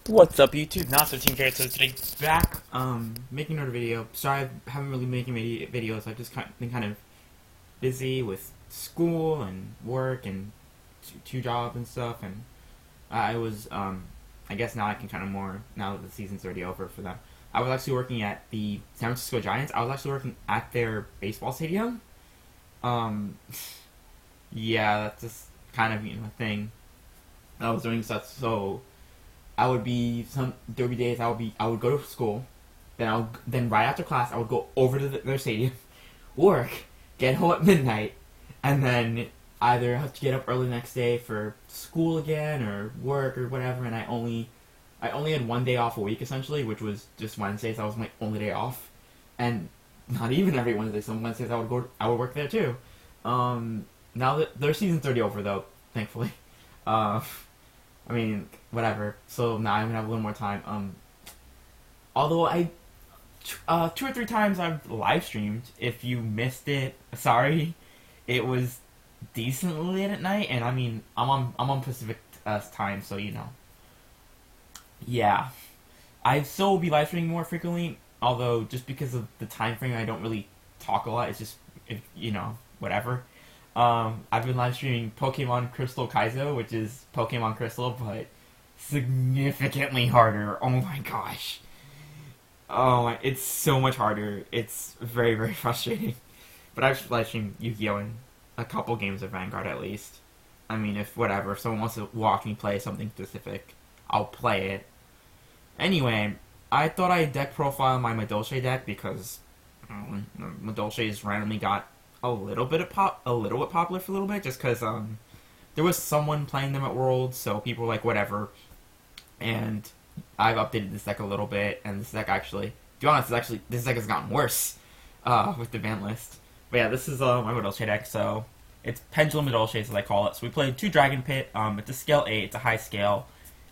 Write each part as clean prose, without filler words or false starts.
What's up, YouTube? Not so Team Carrot. So today, back making another video. Sorry, I haven't really been making videos. I've just been kind of busy with school and work and two jobs and stuff. And I was, I guess now I can kind of more now that the season's already over for them. I was actually working at the San Francisco Giants. I was actually working at their baseball stadium. Yeah, that's just kind of a thing. I was doing stuff so. There would be days I would go to school, then right after class I would go over to their stadium, work, get home at midnight, and then either have to get up early the next day for school again or work or whatever. And I only had one day off a week essentially, which was just Wednesdays. That was my only day off, and not even every Wednesday. Some Wednesdays I would work there too. Now that their season's already over though, thankfully. I mean, whatever. So now I'm gonna have a little more time. Although I, 2 or 3 times I've live streamed. If you missed it, sorry. It was decently late at night, and I mean, I'm on Pacific time, so you know. Yeah, I still will be live streaming more frequently. Although just because of the time frame, I don't really talk a lot. It's just whatever. I've been live streaming Pokemon Crystal Kaizo, which is Pokemon Crystal, but significantly harder. Oh my gosh. Oh, it's so much harder. It's very, very frustrating. But I've live streamed Yu-Gi-Oh! And a couple games of Vanguard at least. I mean, if someone wants to watch me play something specific, I'll play it. Anyway, I thought I'd deck profile my Madolche deck because Madolche has randomly got a little bit popular for a little bit, just because there was someone playing them at Worlds, so people were like, whatever. And I've updated this deck a little bit, and this deck actually, to be honest, this deck has gotten worse with the ban list. But yeah, this is my Madolche deck, so it's Pendulum Madolche, as I call it. So we played 2 Dragon Pit. It's a scale 8, it's a high scale,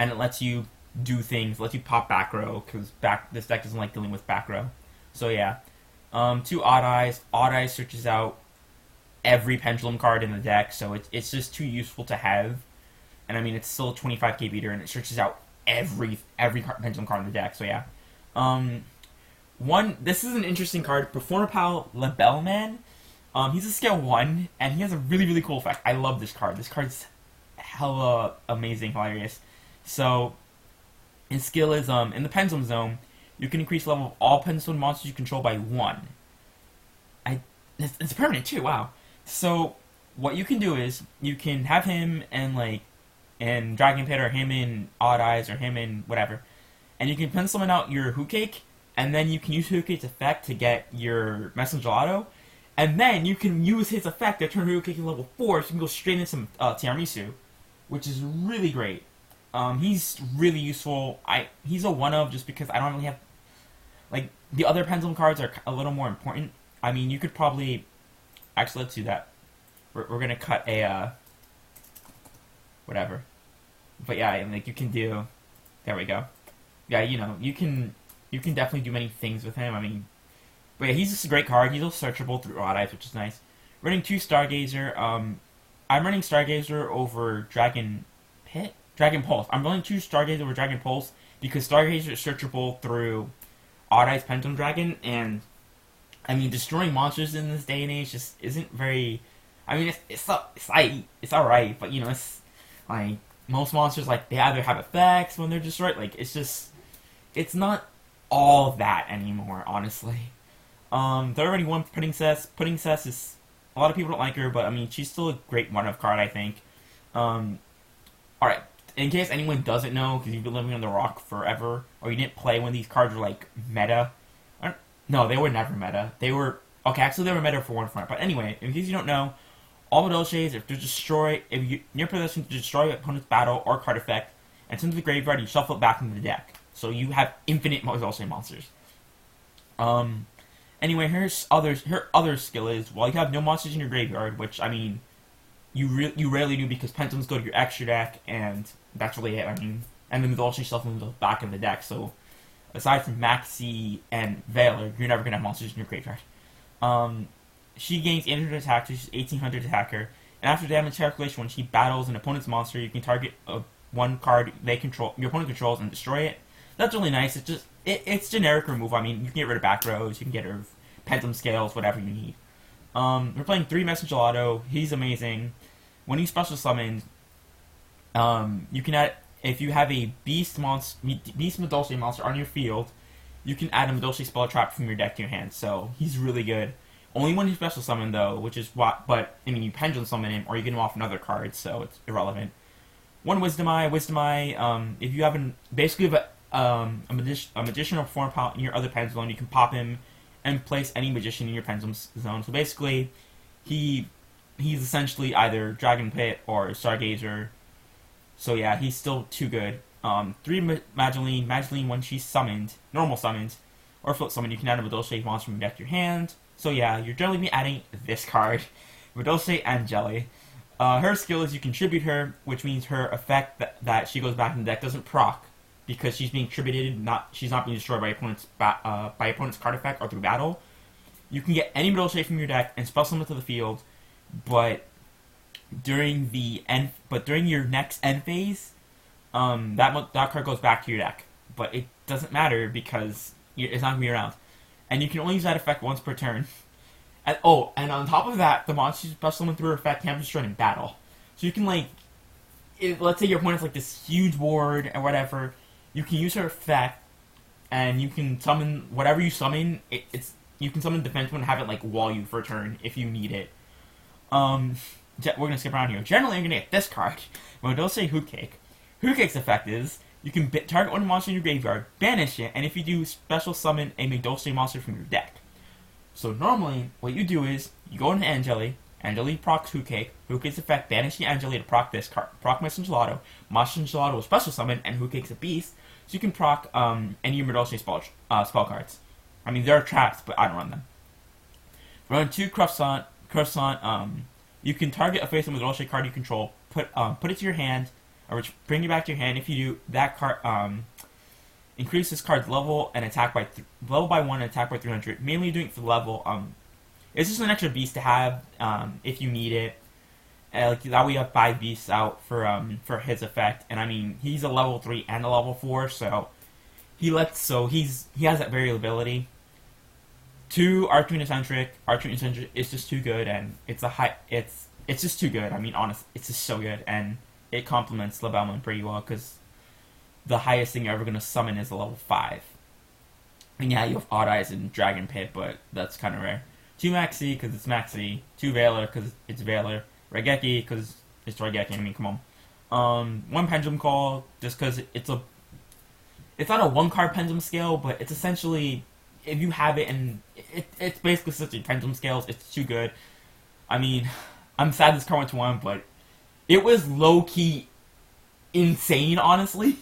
and it lets you do things, lets you pop back row, because this deck doesn't like dealing with back row. So yeah. 2 Odd Eyes. Odd Eyes searches out every Pendulum card in the deck, so it's just too useful to have. And I mean, it's still a 25k beater, and it searches out every Pendulum card in the deck. So yeah. This is an interesting card. Performer Pal Lebelman. He's a scale 1, and he has a really, really cool effect. I love this card. This card's hella amazing, hilarious. So his skill is in the Pendulum Zone. You can increase the level of all Pendulum monsters you control by 1. It's permanent too, wow. So, what you can do is, you can have him in Dragon Pit, or him in Odd Eyes, or him in whatever. And you can pencil out your Hoot Cake, and then you can use Hoot Cake's effect to get your Messenger Gelato. And then you can use his effect to turn Hoot Cake to level 4, so you can go straight into some Tiramisu, which is really great. He's really useful. He's a one-of just because I don't really have... the other Pendulum cards are a little more important. I mean, you could probably... Actually, let's do that. We're gonna cut a, whatever. But yeah, you can do... There we go. Yeah, you can definitely do many things with him. I mean... But yeah, he's just a great card. He's also searchable through Odd Eyes, which is nice. Running 2 Stargazer. I'm running Stargazer over Dragon Pit? Dragon Pulse. I'm running 2 Stargazer over Dragon Pulse because Stargazer is searchable through Odd Eyes Pendulum Dragon, and I mean, destroying monsters in this day and age just isn't very... I mean, it's alright, but it's like, most monsters, they either have effects when they're destroyed, it's not all that anymore, honestly. There already one Pudding Cess. Pudding Cess is... A lot of people don't like her, but I mean, she's still a great one-of card, I think. Alright, in case anyone doesn't know, because you've been living on the rock forever, or you didn't play when these cards were, meta... No, they were never meta. They were... Okay, actually they were meta for one front. But anyway, in case you don't know, all Madolches, if you're in possession to destroy your opponent's battle or card effect, and send to the graveyard, you shuffle it back into the deck. So you have infinite Madolche monsters. Anyway, her other skill is, while you have no monsters in your graveyard, which, I mean, you rarely do because Pendulums go to your extra deck, and that's really it. I mean, and then Madolche shuffle them back in the deck, so... Aside from Maxi and Veiler, you're never going to have monsters in your graveyard. She gains 800 attack, so she's 1800 attacker. And after damage calculation, when she battles an opponent's monster, you can target a one card your opponent controls and destroy it. That's really nice. It's just it's generic removal. I mean, you can get rid of back rows, you can get rid of Pendulum scales, whatever you need. We're playing 3 Message Gelato. He's amazing. When he's special summoned, you can add, if you have a Beast Madolche monster on your field, you can add a Madolche spell trap from your deck to your hand. So he's really good. Only when he's special summoned though, which is what. But I mean, you Pendulum summon him, or you get him off another card, so it's irrelevant. One Wisdom Eye. If you have basically have a magician or form pile in your other pen zone, you can pop him and place any magician in your Pendulum zone. So basically, he's essentially either Dragon Pit or Stargazer. So yeah, he's still too good. 3 Madeline. Madeline, when she's summoned, normal summoned, or flip summoned, you can add a Madolche monster from your deck to your hand. So yeah, you're generally be adding this card, Madolche and Jelly. Her skill is you contribute her, which means her effect that she goes back in the deck doesn't proc, because she's being tributed, she's not being destroyed by opponent's card effect or through battle. You can get any Madolche from your deck and spell summon to the field, but during your next end phase, that card goes back to your deck. But it doesn't matter because it's not going to be around. And you can only use that effect once per turn. And on top of that, the monster you special summon through her effect can't be destroyed in battle. So you can, let's say your opponent's like this huge ward or whatever, you can use her effect, and you can summon whatever you summon. You can summon defense and have it wall you for a turn if you need it. We're gonna skip around here. Generally, I'm gonna get this card. Madolche Hoot Cake. Hoot Cake's effect is you can target one monster in your graveyard, banish it, and if you do, special summon a Madolche monster from your deck. So normally, what you do is you go into Angeli. Angeli procs Hoot Cake. Hoot Cake's effect banish the Angeli to proc this card. Proc Message Gelato. Message Gelato will special summon, and Hoot Cake's a beast, so you can proc any of your Madolche spell cards. I mean, there are traps, but I don't run them. Run 2 Croissant. You can target a face of Madolche card you control, put it to your hand, or bring it back to your hand. If you do, that card increase this card's level and attack by level by 1 and attack by 300. Mainly doing it for level. It's just an extra beast to have if you need it. That way you have 5 beasts out for his effect. And I mean, he's a level 3 and a level 4, so he has that variability. 2 Arcane Eccentric. Arcane Eccentric is just too good, and it's just too good. I mean, honestly, it's just so good, and it complements Lebelman pretty well, because the highest thing you're ever going to summon is a level 5. And yeah, you have Odd Eyes and Dragon Pit, but that's kind of rare. 2 Maxi, because it's Maxi. 2 Veiler, because it's Veiler. Raigeki, because it's Raigeki. I mean, come on. 1 Pendulum Call, just because it's not a 1-card Pendulum Scale, but it's essentially, if you have it, and it's basically such a Pendulum Scales, it's too good. I mean, I'm sad this card went to 1, but it was low-key insane, honestly.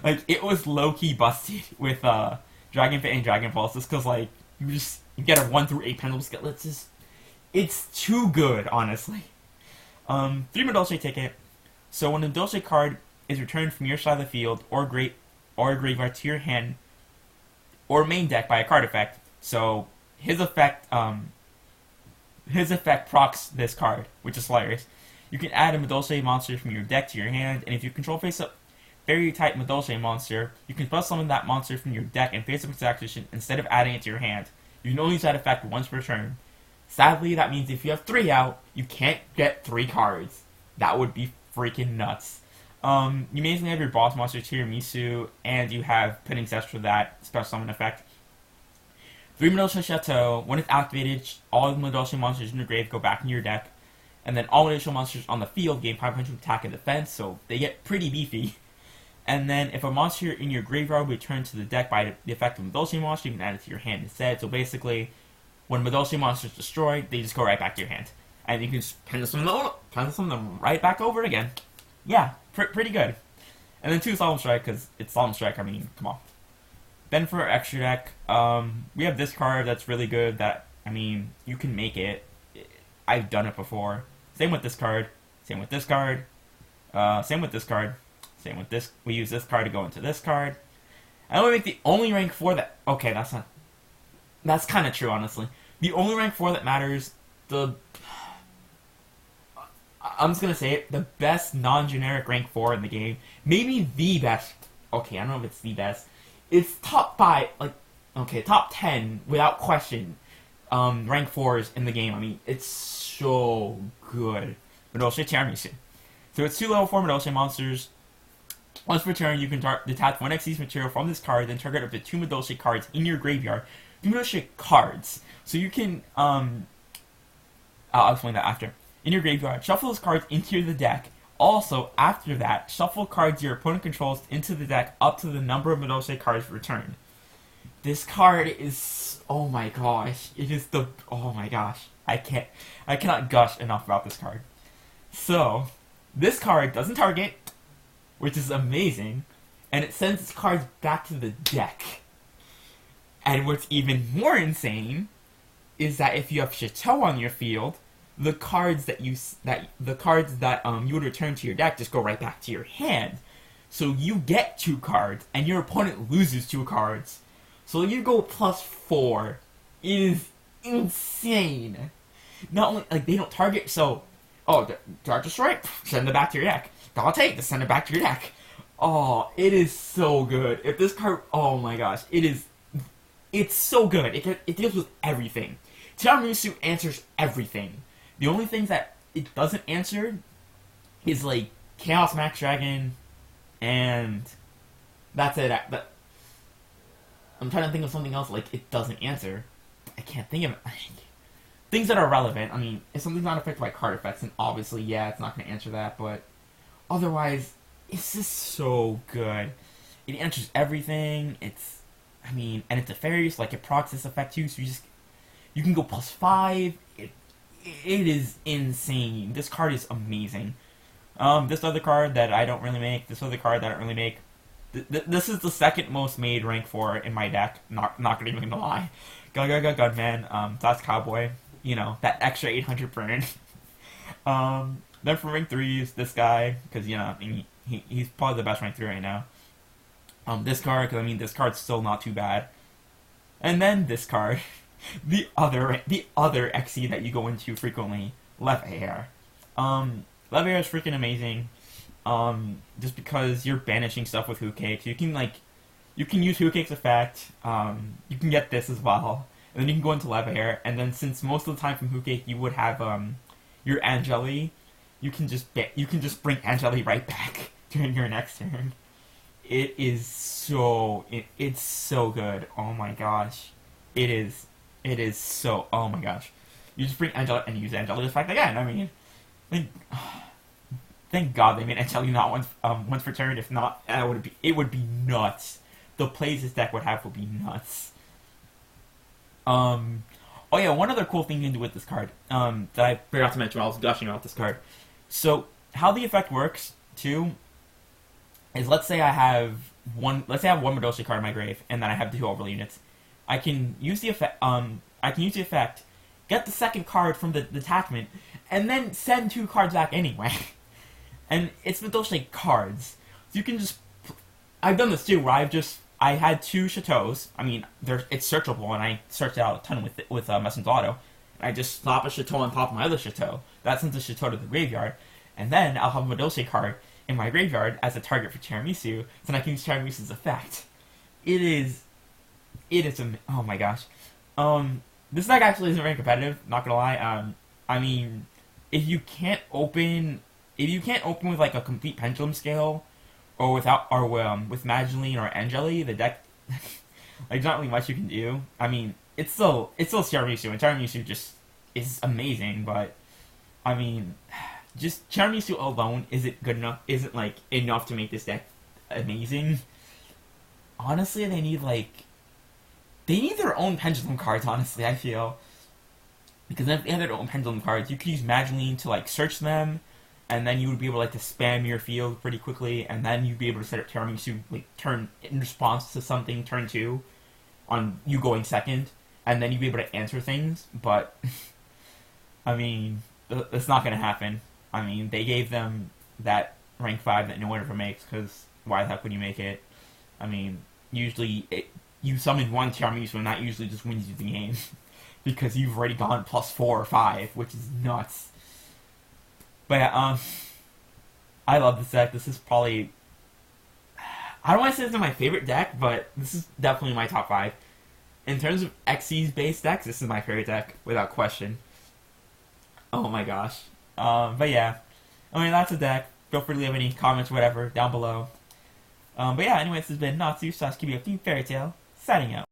It was low-key busted with Dragon Pit and Dragon Pulse, just because, you get a 1 through 8 Pendulum Scale. It's too good, honestly. 3 Madolche Ticket. So when a Madolche card is returned from your side of the field or graveyard to your hand or main deck by a card effect, so his effect procs this card, which is hilarious. You can add a Madolche monster from your deck to your hand, and if you control face-up Fairy type Madolche monster, you can special summon that monster from your deck and face-up its action instead of adding it to your hand. You can only use that effect once per turn. Sadly, that means if you have 3 out, you can't get 3 cards. That would be freaking nuts. You mainly have your boss monster, Tiramisu, and you have Pinning Cess for that special summon effect. 3 Madolche Chateau. When it's activated, all Madolche monsters in your grave go back in your deck. And then all Madolche monsters on the field gain 500 attack and defense, so they get pretty beefy. And then if a monster in your graveyard returns to the deck by the effect of Madolche monster, you can add it to your hand instead. So basically, when Madolche monster is destroyed, they just go right back to your hand. And you can just Pendulum them right back over again. Yeah, pretty good. And then 2 Solemn Strike, because it's Solemn Strike, I mean, come on. Then for our extra deck, we have this card that's really good that, I mean, you can make it. I've done it before. Same with this card. Same with this card. Same with this card. Same with this. We use this card to go into this card. And we make the only rank 4 that... Okay, that's kind of true, honestly. The only rank 4 that matters... I'm just gonna say it, the best non-generic rank 4 in the game. Maybe the best. Okay, I don't know if it's the best. It's top 5, like, okay, top 10, without question, rank 4s in the game. I mean, it's so good. Madolche Tiramisu. So it's 2 level 4 Madolche monsters. Once per turn, you can detach 1 Xyz material from this card, then target up to 2 Madolche cards in your graveyard. 2 Madolche cards. So you can, I'll explain that after. In your graveyard, shuffle those cards into the deck. Also, after that, shuffle cards your opponent controls into the deck up to the number of Madolche cards returned. This card is, oh my gosh, it is the, oh my gosh, I cannot gush enough about this card. So, this card doesn't target, which is amazing, and it sends its cards back to the deck. And what's even more insane is that if you have Chateau on your field, the cards that you would return to your deck just go right back to your hand. So you get 2 cards, and your opponent loses 2 cards. So you go +4. It is insane. Not only, like, they don't target, so, oh, Dark Destroy, send it back to your deck. Galate, just send it back to your deck. Oh, it is so good. If this card, oh my gosh, it's so good. It deals with everything. Tiramisu answers everything. The only things that it doesn't answer is, like, Chaos Max Dragon, and that's it. I'm trying to think of something else, like, it doesn't answer. I can't think of it. Things that are relevant. I mean, if something's not affected by card effects, then obviously, yeah, it's not going to answer that, but otherwise, it's just so good. It answers everything. And it's a fairy, so, like, it procs this effect too, so you can go +5. It is insane. This card is amazing. This other card that I don't really make, this other card that I don't really make, this is the second most made rank 4 in my deck, not gonna even lie. Gunman, that's Cowboy, you know, that extra 800 burn. Then for rank 3 is this guy, because, you know, he's probably the best rank 3 right now. This card, because, I mean, this card's still not too bad. And then this card, the other Xe that you go into frequently, Levair. Levair is freaking amazing. Just because you're banishing stuff with Hoot Cakes. You can use Hoot Cake's effect. You can get this as well. And then you can go into Levair, and then since most of the time from Hoot Cake you would have your Angeli, you can just bring Angeli right back during your next turn. It's so good. Oh my gosh. It is so, oh my gosh. You just bring Angeli and use Angeli's effect again. I mean, thank God they made Angeli not once per turn. If not, it would be nuts. The plays this deck would have would be nuts. Oh yeah, one other cool thing you can do with this card that I forgot to mention while I was gushing about this card. So how the effect works too is, let's say I have one Madolche card in my grave, and then I have the 2 overlay units. I can use the effect. Get the second card from the detachment, and then send 2 cards back anyway. And it's Madolche cards. So you can just, I've done this too, where I had 2 Chateaus. I mean, it's searchable, and I searched out a ton with Messence Auto. And I just slap a Chateau on top of my other Chateau. That sends a Chateau to the graveyard. And then I'll have a Madolche card in my graveyard as a target for Tiramisu, so I can use Tiramisu's effect. It is, oh my gosh. This deck actually isn't very competitive, not gonna lie. I mean, if you can't open with, like, a complete Pendulum scale, or with Mageline or Angeli, the deck, like, there's not really much you can do. I mean, it's still Tiramisu, and Tiramisu just is amazing, but, I mean, just Tiramisu alone isn't good enough, isn't, like, enough to make this deck amazing. Honestly, they need their own Pendulum cards, honestly, I feel. Because if they have their own Pendulum cards, you could use Mageline to, like, search them, and then you would be able, like, to spam your field pretty quickly, and then you'd be able to set up Tiramisu, like, turn in response to something, turn 2, on you going second, and then you'd be able to answer things, but, I mean, it's not going to happen. I mean, they gave them that rank 5 that no one ever makes, because why the heck would you make it? I mean, usually, you summon one Tiramisu, and that usually just wins you the game. Because you've already gone +4 or 5, which is nuts. But yeah, I love this deck. This is probably, I don't want to say this is my favorite deck, but this is definitely my top 5. In terms of Xyz based decks, this is my favorite deck without question. Oh my gosh. But yeah, I mean that's a deck. Feel free to leave any comments, whatever, down below. But yeah, anyways, this has been Natsu / Keeping a Few Fairy Tale, signing out.